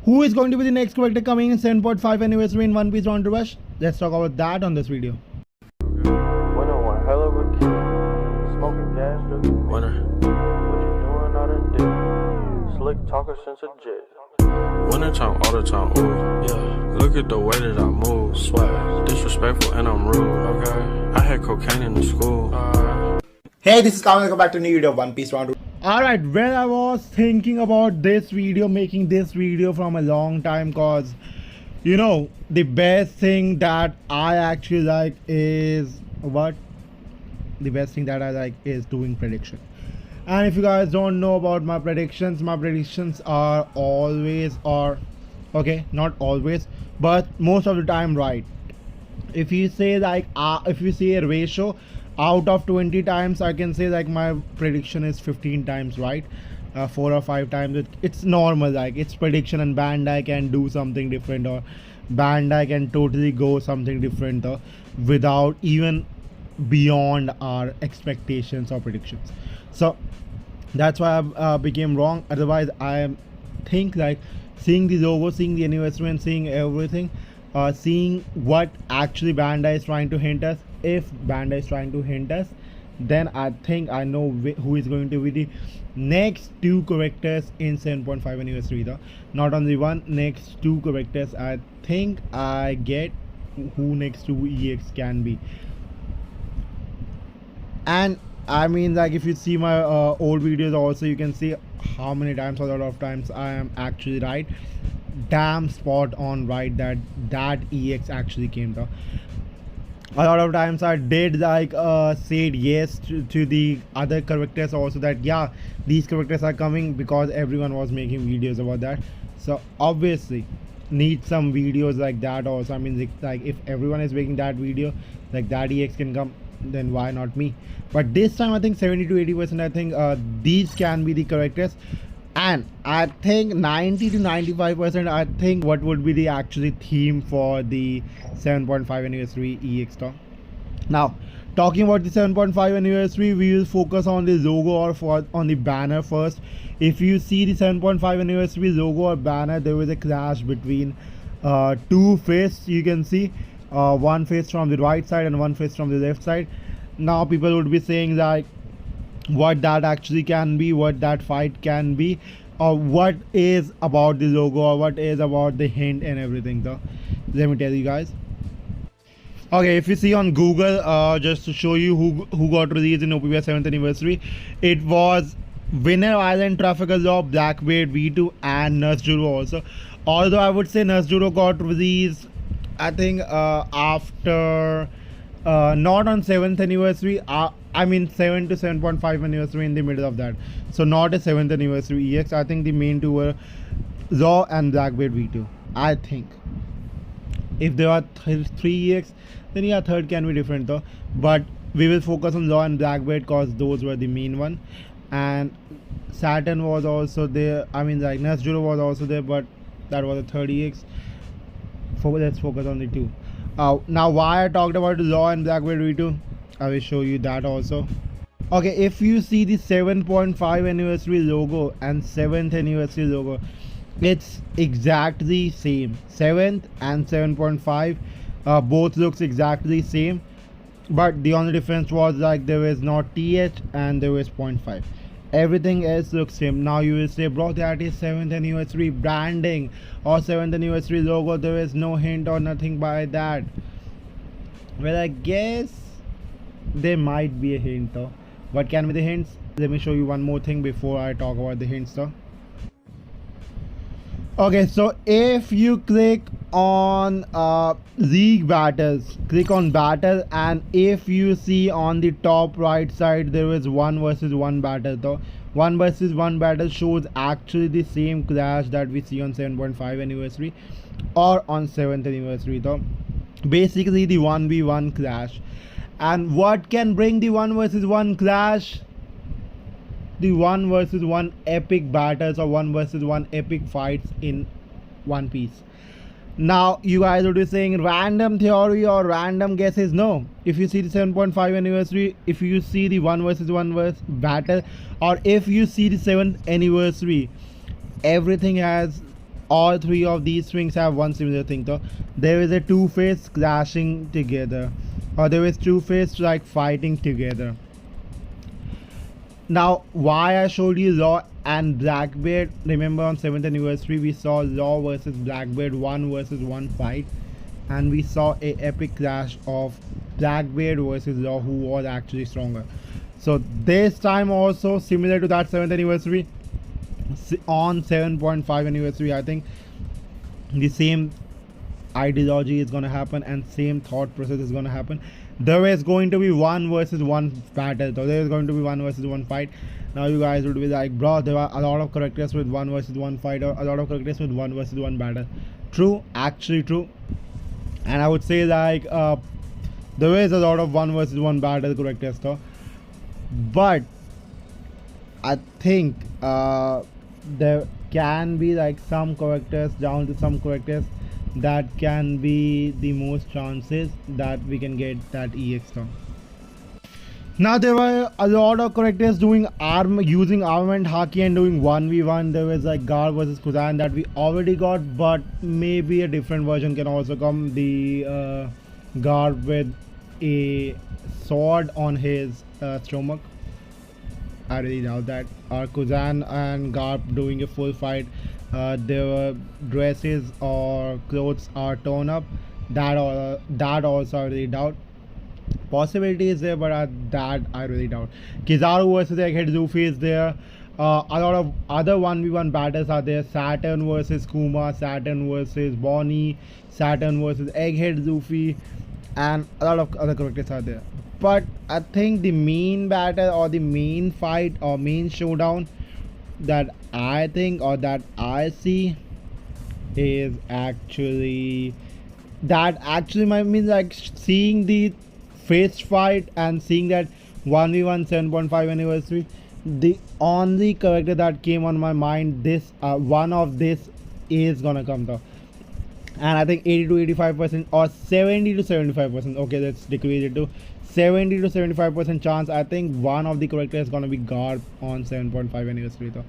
Who is going to be the next character coming in 7.5 anniversary in One Piece Round to Rush? Let's talk about that on this video. Winner one hell of a kid. Smoking gas, drinking winner. What you doing out of dick? Slick talker since a jet. Winter time, all the time, ooh, yeah. Look at the way that I move, swag. Disrespectful and I'm rude, okay. I had cocaine in the school. Hey, this is Kamal. Welcome back to a new video of One Piece Round. Alright, well, I was thinking about this video, making this video from a long time, cause you know the best thing that I actually like is what? The best thing that I like is doing prediction. And if you guys don't know about my predictions are always, or okay, not always, but most of the time right. If you say like if you say a ratio out of 20 times, I can say like my prediction is 15 times right. 4 or 5 times it's normal, like it's prediction, and Bandai can do something different, or Bandai can totally go something different without even beyond our expectations or predictions. So that's why I became wrong. Otherwise I think like seeing the logo, seeing the anniversary, and seeing everything, seeing what actually Bandai is trying to hint us. If Bandai is trying to hint us, then I think I know who is going to be the next 2 characters in 7.5 anniversary though. Not only one, next 2 characters. I think I get who next 2 EX can be. And I mean, like if you see my old videos also, you can see how many times, a lot of times I am actually right. Damn spot on right that EX actually came though. A lot of times I did like said yes to the other characters also, that yeah, these characters are coming, because everyone was making videos about that. So obviously need some videos like that also. I mean, like if everyone is making that video, like that EX can come, then why not me? But this time I think 70 to 80% I think these can be the characters. And I think 90 to 95% I think what would be the actually theme for the 7.5 anniversary EX talk. Now talking about the 7.5 anniversary, we will focus on the logo or on the banner first. If you see the 7.5 anniversary logo or banner, there was a clash between 2 fists. You can see one fist from the right side and one fist from the left side. Now people would be saying like what that actually can be, what that fight can be, or what is about the logo, or what is about the hint and everything though. Let me tell you guys. Okay, if you see on Google, just to show you who got released in Opbr 7th anniversary, it was Winner Island Trafficker Law, Blackbeard V2, and Nurse also. Although I would say Nurse got released I think after not on 7th anniversary, I mean 7 to 7.5 anniversary, in the middle of that. So not a 7th anniversary EX. I think the main 2 were Zaw and Blackbeard V2. I think if there are 3 EX, then yeah, third can be different though. But we will focus on Zaw and Blackbeard because those were the main one. And Saturn was also there. I mean like Nurse was also there, but that was a third EX. Let's focus on the 2. Now why I talked about Zaw and Blackbeard V2, I will show you that also. Okay, if you see the 7.5 anniversary logo and 7th anniversary logo, it's exactly same. 7th and 7.5 both looks exactly same, but the only difference was like there was not TH and there was 0.5. Everything else looks same. Now you will say, bro, that is 7th anniversary branding or 7th anniversary logo, there is no hint or nothing by that. Well, I guess there might be a hint though. What can be the hints? Let me show you one more thing before I talk about the hints though. Okay, so if you click on league battles, click on battle, and if you see on the top right side there is 1 versus 1 battle though. 1 versus 1 battle shows actually the same clash that we see on 7.5 anniversary or on 7th anniversary though. Basically the 1v1 clash. And what can bring the 1 versus 1 clash? The 1 versus 1 epic battles or 1 versus 1 epic fights in One Piece. Now you guys would be saying random theory or random guesses. No, if you see the 7.5 anniversary, if you see the 1 versus 1 battle, or if you see the 7th anniversary, everything has all three of these swings have one similar thing though. There is a two-face clashing together, or there is two-face like fighting together. Now, why I showed you Law and Blackbeard, remember on 7th anniversary we saw Law versus Blackbeard 1 versus 1 fight, and we saw a epic clash of Blackbeard versus Law, who was actually stronger. So this time also, similar to that 7th anniversary, on 7.5 anniversary, I think the same ideology is going to happen and same thought process is going to happen. There is going to be 1 versus 1 battle, so there is going to be 1 versus 1 fight. Now you guys would be like, bro, there are a lot of characters with 1 versus 1 fight, or a lot of characters with 1 versus 1 battle. True, actually true. And I would say like there is a lot of 1 versus 1 battle characters though, but I think there can be like some characters, down to some characters, that can be the most chances that we can get that EX though. Now there were a lot of characters doing using armament haki and doing 1v1. There was like Garp versus Kuzan that we already got, but maybe a different version can also come. The Garp with a sword on his stomach. I really doubt that. Or Kuzan and Garp doing a full fight. Their dresses or clothes are torn up. That also I really doubt. Possibility is there, but that I really doubt. Kizaru versus Egghead Luffy is there. A lot of other 1v1 battles are there. Saturn versus Kuma, Saturn versus Bonnie, Saturn versus Egghead Luffy, and a lot of other characters are there. But I think the main battle or the main fight or main showdown that I think or that I see is actually might mean like seeing the face fight and seeing that 1v1 7.5 anniversary. The only character that came on my mind, this one of this is gonna come though, and I think 80 to 85% or 70 to 75%. Okay, let's decrease it to 70 to 75% chance. I think one of the characters is gonna be Garp on 7.5 anniversary though.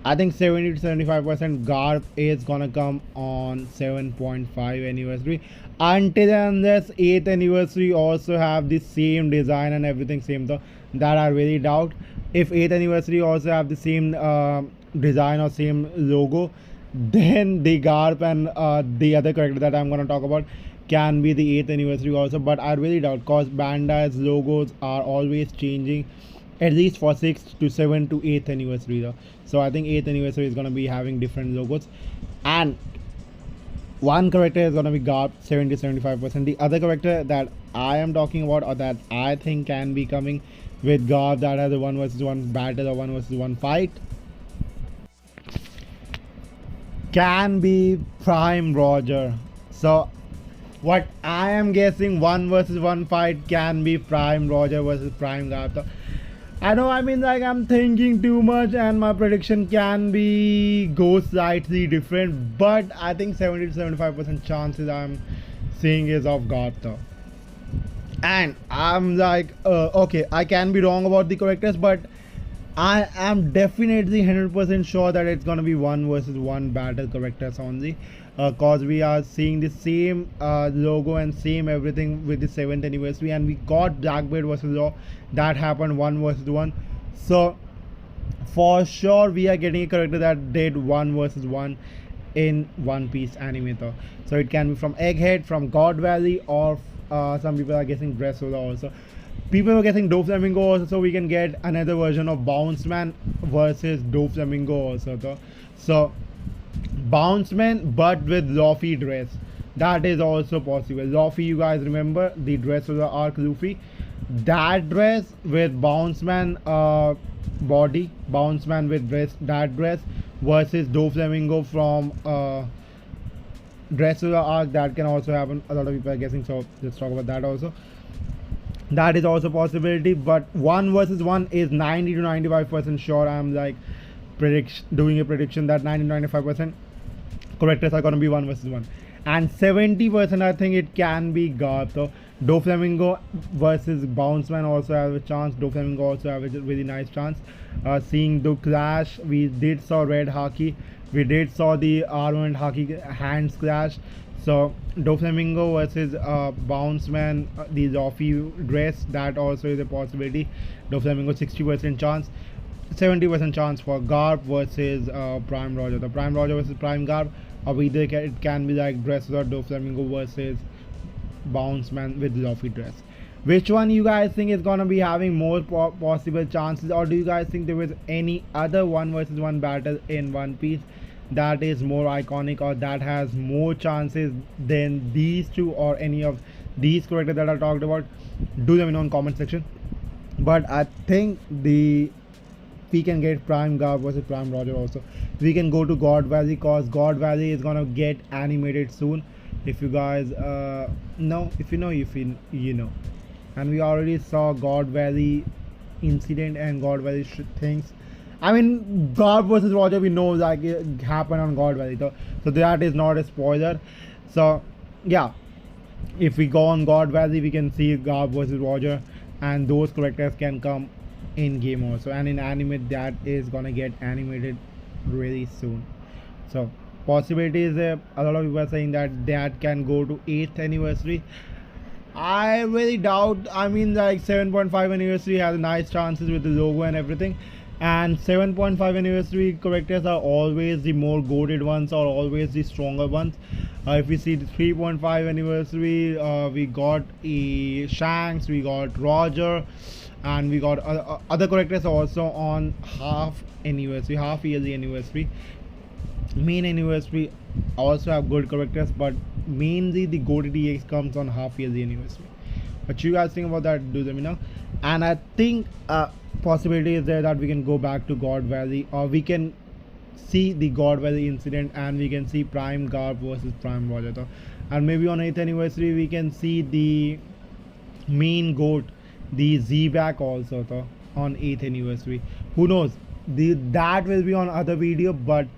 I think 70 to 75% Garp is gonna come on 7.5 anniversary, until and unless 8th anniversary also have the same design and everything same though. That I really doubt. If 8th anniversary also have the same design or same logo, then the Garp and the other character that I'm gonna talk about can be the 8th anniversary also. But I really doubt, cause Bandai's logos are always changing, at least for 6th to 7th to 8th anniversary though. So I think 8th anniversary is gonna be having different logos, and one character is gonna be Garp, 70 to 75%. The other character that I am talking about, or that I think can be coming with Garp, that has a 1 versus 1 battle or 1 versus 1 fight, can be Prime Roger. So what I am guessing, 1 versus 1 fight can be Prime Roger versus Prime Garp. I know, I mean, like, I'm thinking too much and my prediction can go slightly different, but I think 70 to 75% chances I'm seeing is of Garp though. And I'm like, okay, I can be wrong about the characters, but I am definitely 100% sure that it's gonna be 1 versus 1 battle characters only, cause we are seeing the same logo and same everything with the 7th anniversary, and we got Blackbeard versus Law, that happened 1 versus 1. So for sure we are getting a character that did 1 versus 1 in One Piece anime though. So it can be from Egghead, from God Valley, or some people are guessing Dressrosa also. People are guessing Doflamingo also, so we can get another version of Bounce Man versus Doflamingo also though. So Bounce Man but with Luffy dress, that is also possible. Luffy, you guys remember the Dressrosa arc Luffy, that dress with Bounce Man body, Bounce Man with dress, that dress versus Doflamingo from Dressrosa arc, that can also happen. A lot of people are guessing, so let's talk about that also. That is also possibility, but 1 versus 1 is 90 to 95% sure. I'm like doing a prediction that 90 to 95% characters are going to be 1 versus 1, and 70% I think it can be Garp. So Doflamingo versus Bounce Man also have a chance. Doflamingo also have a really nice chance. Seeing the clash, we did saw Red Haki We did saw the armor and haki hands clash. So Doflamingo versus Bounceman, the Luffy dress, that also is a possibility. Doflamingo 60% chance, 70% chance for Garp versus Prime Roger. The Prime Roger versus Prime Garp, or either it can be like dress or Doflamingo versus Bounceman with Luffy dress. Which one you guys think is gonna be having more possible chances, or do you guys think there is any other 1 versus 1 battle in One Piece that is more iconic or that has more chances than these two or any of these characters that I talked about? Do them in comment section. But I think we can get Prime Garp versus Prime Roger also. We can go to God Valley, cause God Valley is gonna get animated soon. If you guys know, if you know, you know. And we already saw God Valley incident and God Valley things. I mean, God versus Roger, we know like it happened on God Valley, so that is not a spoiler. So yeah, if we go on God Valley, we can see God versus Roger, and those characters can come in game also, and in anime that is gonna get animated really soon. So possibilities, a lot of people are saying that can go to 8th anniversary. I really doubt. I mean, like 7.5 anniversary has nice chances with the logo and everything, and 7.5 anniversary characters are always the more goated ones, or always the stronger ones. If we see the 3.5 anniversary, we got Shanks, we got Roger, and we got other characters also on half yearly anniversary. Main anniversary also have good characters, but mainly the goated EX comes on half yearly anniversary. What you guys think about that? Do let me know. And I think possibility is there that we can go back to God Valley, or we can see the God Valley incident, and we can see Prime Garp versus Prime Roger though. And maybe on 8th anniversary we can see the main goat, the Z-Back also though, on 8th anniversary. Who knows, that will be on other video. But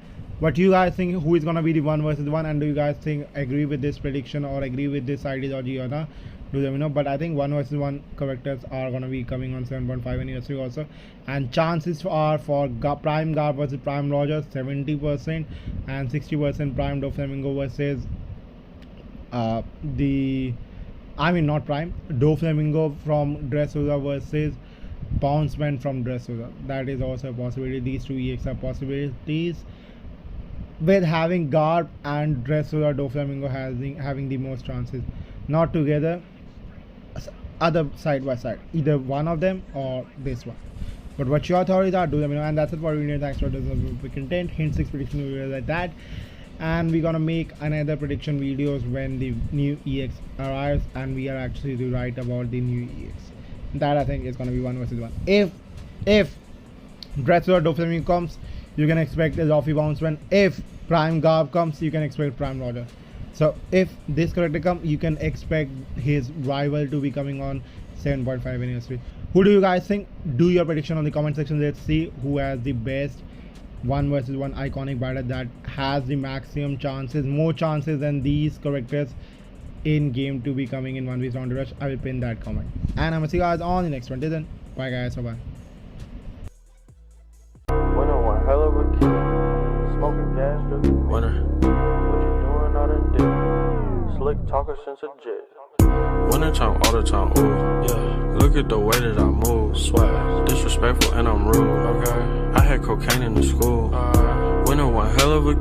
what you guys think, who is gonna be the 1 versus 1, and do you guys think agree with this prediction or agree with this ideology or not? Do let me know. But I think 1 versus 1 characters are gonna be coming on 7.5 anniversary also, and chances are for Prime Garp versus Prime Roger 70% and 60% Prime Doflamingo versus not Prime Doflamingo from Dressrosa versus Bounceman from Dressrosa. That is also a possibility. These two EX are possibilities, with having Garp and Dressrosa Doflamingo having the most chances, not together, other side by side, either one of them or this one. But what your theories are, do let me know. And that's it for the video. Thanks for the content. Hint 6 prediction videos like that, and we're gonna make another prediction videos when the new EX arrives, and we are actually to write about the new EX. That I think is gonna be 1 versus 1. If Dressrosa Doflamingo comes, you can expect a Luffy Bounceman. If Prime Garp comes, you can expect Prime Roger. So if this character comes, you can expect his rival to be coming on 7.5 anniversary. Who do you guys think? Do your prediction on the comment section. Let's see who has the best 1 versus 1 iconic battle that has the maximum chances, more chances than these characters in game to be coming in 1 vs Round Rush. I will pin that comment, and I'm gonna see you guys on the next one. Till then, bye guys, bye bye. Winner, what you doing out of dick? Slick talker since a jet. Winter time, all the time, ooh, yeah. Look at the way that I move, swag. Disrespectful and I'm rude, okay. I had cocaine in the school. Winter one hell of a